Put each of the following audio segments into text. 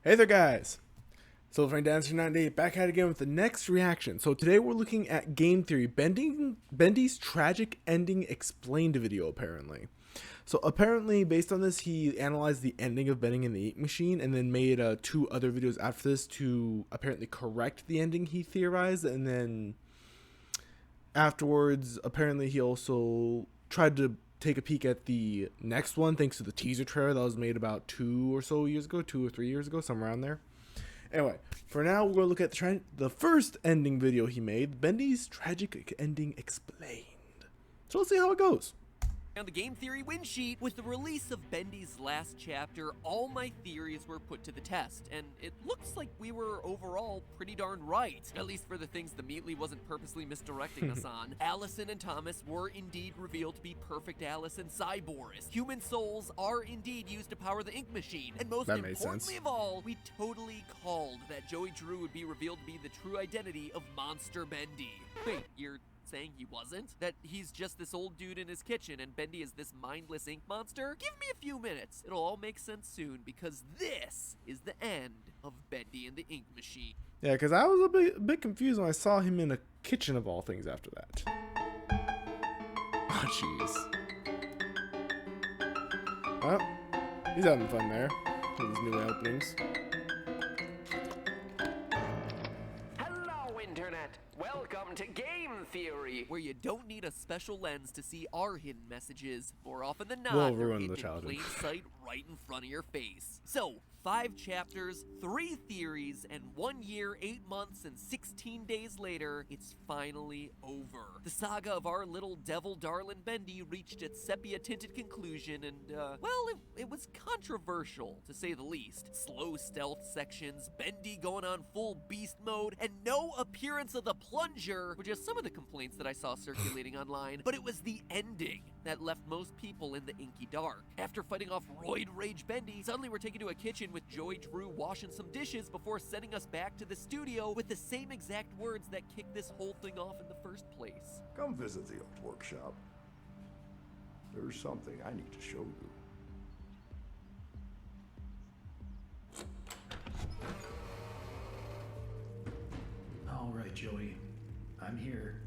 Hey there guys! So Frank Dancer 98 back at it again with the next reaction. So today we're looking at Gametheory, Bendy's tragic ending explained video apparently. So apparently based on this he analyzed the ending of Bendy and the Ink Machine and then made 2 other videos after this to apparently correct the ending he theorized, and then afterwards apparently he also tried to take a peek at the next one thanks to the teaser trailer that was made about 2 or 3 years ago, somewhere around there. Anyway, for now we're going to look at the first ending video he made, Bendy's tragic ending explained. So let's see how it goes. On the Gametheory win sheet, with the release of Bendy's last chapter, all my theories were put to the test, and it looks like we were overall pretty darn right. At least for the things the Meatly wasn't purposely misdirecting us on. Allison and Thomas were indeed revealed to be perfect Alice and Cyborgs. Human souls are indeed used to power the Ink Machine, and most importantly of all, we totally called that Joey Drew would be revealed to be the true identity of Monster Bendy. Wait, you're saying he wasn't? That he's just this old dude in his kitchen and Bendy is this mindless ink monster? Give me a few minutes. It'll all make sense soon, because this is the end of Bendy and the Ink Machine. Yeah, because I was a bit confused when I saw him in a kitchen of all things after that. Oh, jeez. Well, he's having fun there with his new openings. Hello, Internet. Welcome to Gametheory, where you don't need a special lens to see our hidden messages. More often than not, We'll they're ruin hidden the childhood. in plain sight right in front of your face. So, 5 chapters, 3 theories, and 1 year, 8 months, and 16 days later, it's finally over. The saga of our little devil darling Bendy reached its sepia-tinted conclusion, and, well, it was controversial, to say the least. Slow stealth sections, Bendy going on full beast mode, and no appearance of the plunger were just some of the complaints that I saw circulating online, but it was the ending that left most people in the inky dark. After fighting off Roid Rage Bendy, suddenly we're taken to a kitchen with Joey Drew washing some dishes before sending us back to the studio with the same exact words that kicked this whole thing off in the first place. Come visit the old workshop. There's something I need to show you. All right, Joey. I'm here.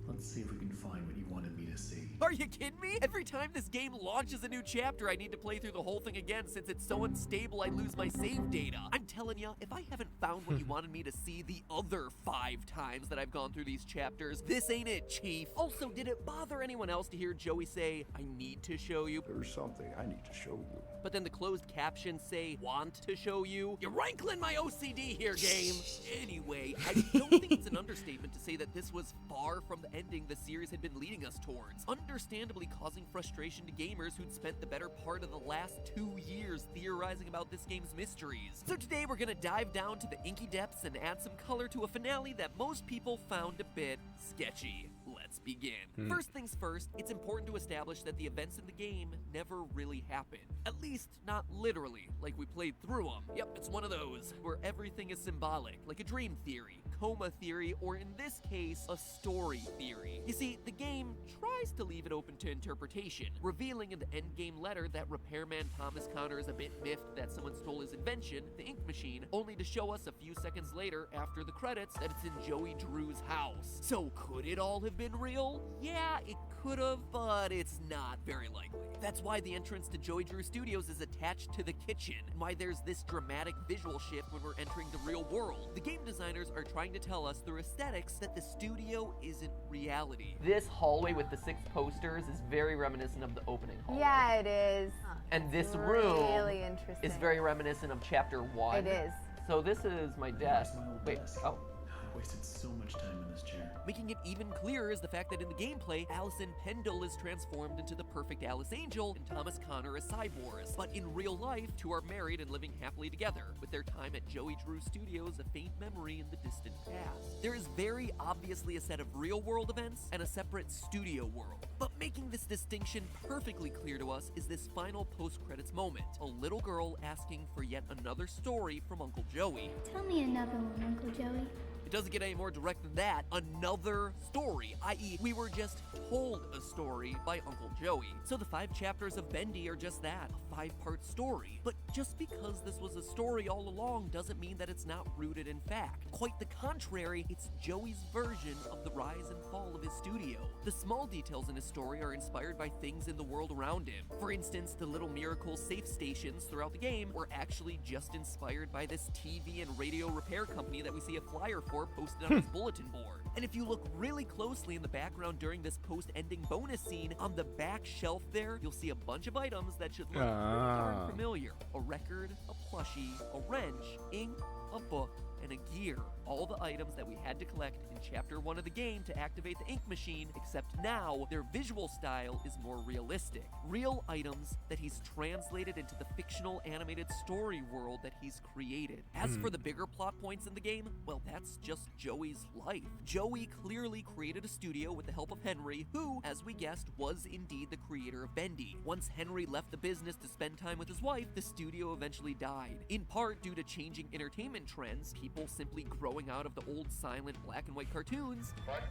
Let's see if we can find what you wanted me to see. Are you kidding me? Every time this game launches a new chapter, I need to play through the whole thing again since it's so unstable I lose my save data. I'm telling you, if I haven't found what you wanted me to see the other 5 times that I've gone through these chapters, this ain't it, Chief. Also, did it bother anyone else to hear Joey say, I need to show you? There's something I need to show you. But then the closed captions say, want to show you? You're rankling my OCD here, game. Anyway, I don't think it's an understatement to say that this was far from the ending the series had been leading us towards, understandably causing frustration to gamers who'd spent the better part of the last 2 years theorizing about this game's mysteries. So today we're gonna dive down to the inky depths and add some color to a finale that most people found a bit sketchy. Let's begin. First things first, it's important to establish that the events in the game never really happened. At least, not literally, like we played through them. Yep, it's one of those, where everything is symbolic, like a dream theory, coma theory, or in this case, a story theory. You see, the game tries to leave it open to interpretation, revealing in the endgame letter that repairman Thomas Connor is a bit miffed that someone stole his invention, the Ink Machine, only to show us a few seconds later, after the credits, that it's in Joey Drew's house. So could it all have been real? Yeah, it could have, but it's not very likely. That's why the entrance to Joey Drew Studios is attached to the kitchen, and why there's this dramatic visual shift when we're entering the real world. The game designers are trying to tell us through aesthetics that the studio isn't reality. This hallway with the 6 posters is very reminiscent of the opening hallway. Yeah, it is. And this room really interesting. is very reminiscent of chapter 1. It is. So this is my desk. My old Wait, desk. oh. I wasted so much time in this chair. Making it even clearer is the fact that in the gameplay, Allison Pendle is transformed into the perfect Alice Angel, and Thomas Connor is Cyborgs. But in real life, 2 are married and living happily together, with their time at Joey Drew Studios a faint memory in the distant past. There is very obviously a set of real-world events and a separate studio world. But making this distinction perfectly clear to us is this final post-credits moment, a little girl asking for yet another story from Uncle Joey. Tell me another one, Uncle Joey. It doesn't get any more direct than that. Another story, i.e. we were just told a story by Uncle Joey. So the 5 chapters of Bendy are just that, a 5-part story. But just because this was a story all along doesn't mean that it's not rooted in fact. Quite the contrary, it's Joey's version of the rise and fall of his studio. The small details in his story are inspired by things in the world around him. For instance, the little miracle safe stations throughout the game were actually just inspired by this TV and radio repair company that we see a flyer for posted on his bulletin board. And if you look really closely in the background during this post-ending bonus scene, on the back shelf there, you'll see a bunch of items that should look pretty darn familiar. A record, a plushie, a wrench, ink, a book, and a gear. All the items that we had to collect in Chapter 1 of the game to activate the ink machine, except now their visual style is more realistic. Real items that he's translated into the fictional animated story world that he's created. As for the bigger plot points in the game, well, that's just Joey's life. Joey clearly created a studio with the help of Henry, who, as we guessed, was indeed the creator of Bendy. Once Henry left the business to spend time with his wife, the studio eventually died, in part due to changing entertainment trends, people simply growing out of the old silent black and white cartoons. But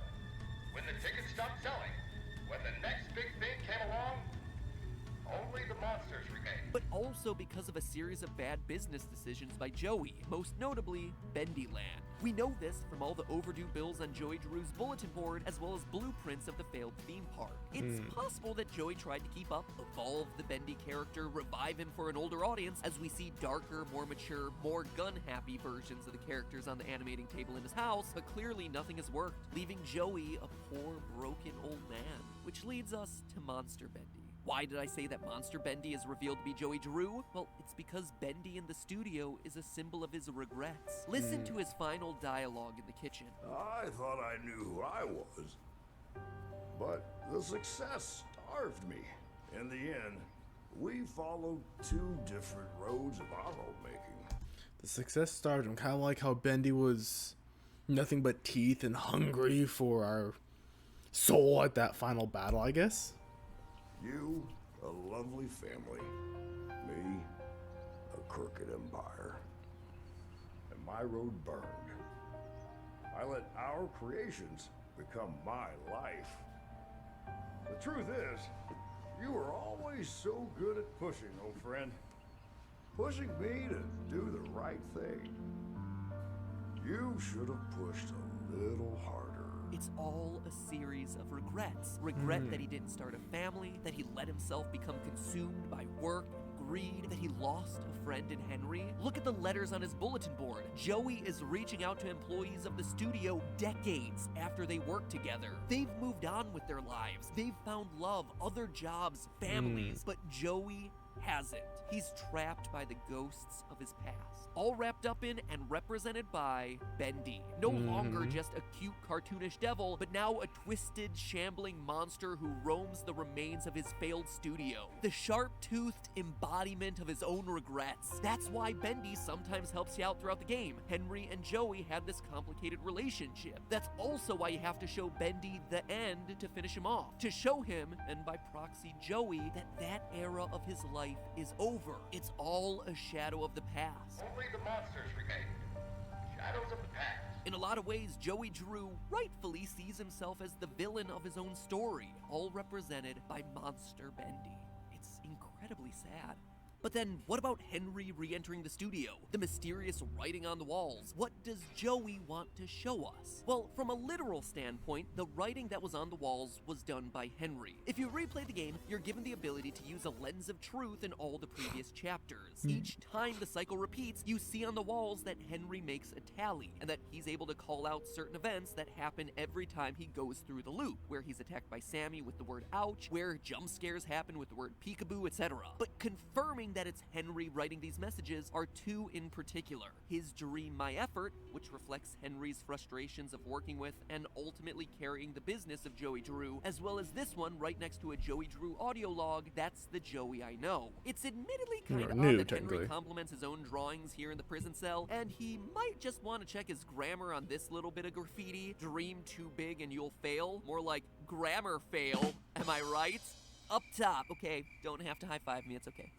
when the tickets stopped selling, when the next big thing came along, only the monsters remained. But also because of a series of bad business decisions by Joey, most notably Bendyland. We know this from all the overdue bills on Joey Drew's bulletin board, as well as blueprints of the failed theme park. It's possible that Joey tried to keep up, evolve the Bendy character, revive him for an older audience, as we see darker, more mature, more gun-happy versions of the characters on the animating table in his house, but clearly nothing has worked, leaving Joey a poor, broken old man. Which leads us to Monster Bendy. Why did I say that Monster Bendy is revealed to be Joey Drew? Well, it's because Bendy in the studio is a symbol of his regrets. Listen to his final dialogue in the kitchen. I thought I knew who I was, but the success starved me. In the end, we followed 2 different roads of our own making. The success starved him, kind of like how Bendy was nothing but teeth and hungry for our soul at that final battle, I guess. You, a lovely family. Me, a crooked empire. And my road burned. I let our creations become my life. The truth is, you were always so good at pushing, old friend. Pushing me to do the right thing. You should have pushed a little harder. It's all a series of regrets. Regret that he didn't start a family, that he let himself become consumed by work and greed, that he lost a friend in Henry. Look at the letters on his bulletin board. Joey is reaching out to employees of the studio decades after they worked together. They've moved on with their lives. They've found love, other jobs, families, but Joey hasn't. He's trapped by the ghosts of his past. All wrapped up in and represented by Bendy. No longer just a cute cartoonish devil, but now a twisted, shambling monster who roams the remains of his failed studio. The sharp-toothed embodiment of his own regrets. That's why Bendy sometimes helps you out throughout the game. Henry and Joey had this complicated relationship. That's also why you have to show Bendy the end to finish him off. To show him, and by proxy Joey, that era of his life is over. It's all a shadow of the past. Only the monsters remained. Shadows of the past. In a lot of ways, Joey Drew rightfully sees himself as the villain of his own story, all represented by Monster Bendy. It's incredibly sad. But then, what about Henry re-entering the studio? The mysterious writing on the walls? What does Joey want to show us? Well, from a literal standpoint, the writing that was on the walls was done by Henry. If you replay the game, you're given the ability to use a lens of truth in all the previous chapters. Each time the cycle repeats, you see on the walls that Henry makes a tally, and that he's able to call out certain events that happen every time he goes through the loop, where he's attacked by Sammy with the word ouch, where jump scares happen with the word peekaboo, etc. But confirming that it's Henry writing these messages are 2 in particular. His Dream My Effort, which reflects Henry's frustrations of working with and ultimately carrying the business of Joey Drew, as well as this one right next to a Joey Drew audio log, That's the Joey I Know. It's admittedly kind of odd that Henry compliments his own drawings here in the prison cell, and he might just want to check his grammar on this little bit of graffiti. Dream too big and you'll fail. More like grammar fail. Am I right? Up top. Okay, don't have to high-five me, it's okay.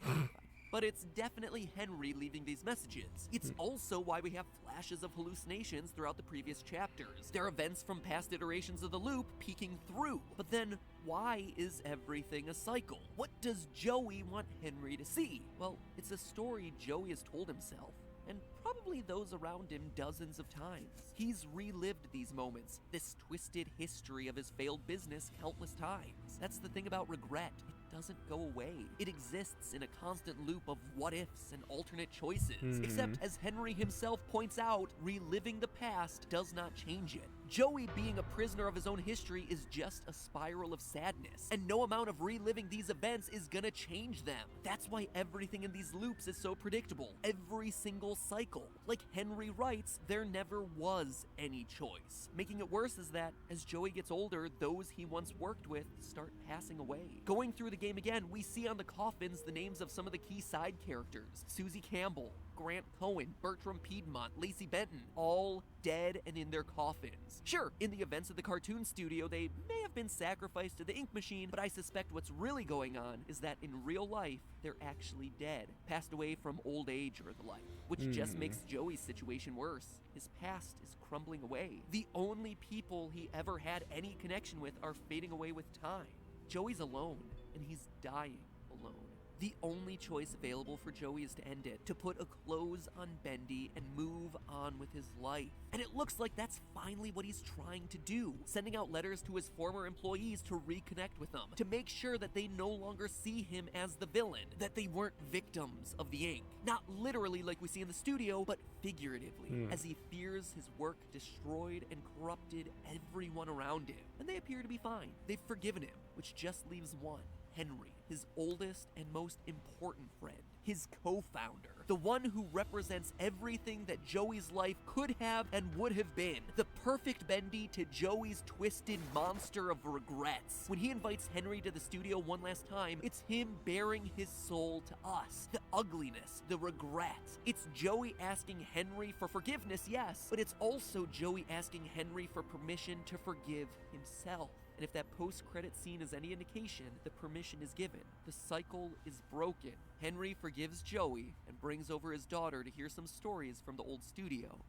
But it's definitely Henry leaving these messages. It's also why we have flashes of hallucinations throughout the previous chapters. There are events from past iterations of the loop peeking through. But then, why is everything a cycle? What does Joey want Henry to see? Well, it's a story Joey has told himself, and probably those around him dozens of times. He's relived these moments, this twisted history of his failed business countless times. That's the thing about regret. It doesn't go away. It exists in a constant loop of what-ifs and alternate choices. Except, as Henry himself points out, reliving the past does not change it. Joey being a prisoner of his own history is just a spiral of sadness, and no amount of reliving these events is gonna change them. That's why everything in these loops is so predictable. Every single cycle. Like Henry writes, there never was any choice. Making it worse is that, as Joey gets older, those he once worked with start passing away. Going through the game again, we see on the coffins the names of some of the key side characters. Susie Campbell, Grant Cohen, Bertram Piedmont, Lacey Benton, all dead and in their coffins. Sure, in the events of the cartoon studio, they may have been sacrificed to the ink machine, but I suspect what's really going on is that in real life, they're actually dead, passed away from old age or the like, which just makes Joey's situation worse. His past is crumbling away. The only people he ever had any connection with are fading away with time. Joey's alone, and he's dying alone. The only choice available for Joey is to end it, to put a close on Bendy and move on with his life. And it looks like that's finally what he's trying to do, sending out letters to his former employees to reconnect with them, to make sure that they no longer see him as the villain, that they weren't victims of the ink. Not literally like we see in the studio, but figuratively, as he fears his work destroyed and corrupted everyone around him. And they appear to be fine. They've forgiven him, which just leaves one. Henry, his oldest and most important friend, his co-founder, the one who represents everything that Joey's life could have and would have been, the perfect Bendy to Joey's twisted monster of regrets. When he invites Henry to the studio one last time, it's him bearing his soul to us, the ugliness, the regret. It's Joey asking Henry for forgiveness, yes, but it's also Joey asking Henry for permission to forgive himself. And if that post-credit scene is any indication, the permission is given. The cycle is broken. Henry forgives Joey and brings over his daughter to hear some stories from the old studio.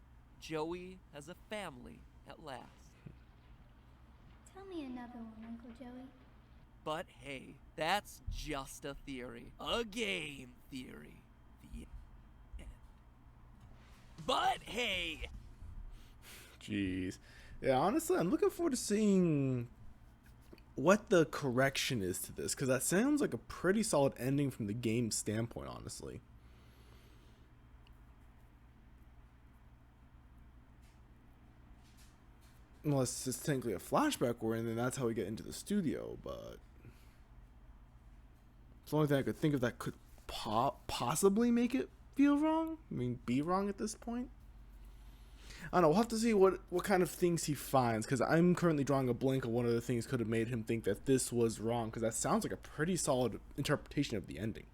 Joey has a family at last. Tell me another one, Uncle Joey. But hey, that's just a theory. A game theory. The end. But hey! Jeez. Yeah, honestly, I'm looking forward to seeing what the correction is to this, because that sounds like a pretty solid ending from the game standpoint, honestly. Unless it's technically a flashback we're in, then that's how we get into the studio, but it's the only thing I could think of that could possibly make it feel wrong. I mean, be wrong at this point. I don't know, we'll have to see what kind of things he finds, because I'm currently drawing a blank of one of the things could have made him think that this was wrong, because that sounds like a pretty solid interpretation of the ending.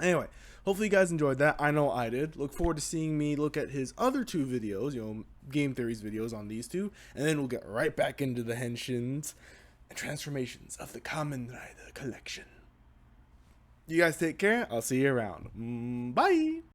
Anyway, hopefully you guys enjoyed that. I know I did. Look forward to seeing me look at his other two videos, Game Theory's videos on these two, and then we'll get right back into the henshins and transformations of the Kamen Rider collection. You guys take care. I'll see you around. Bye!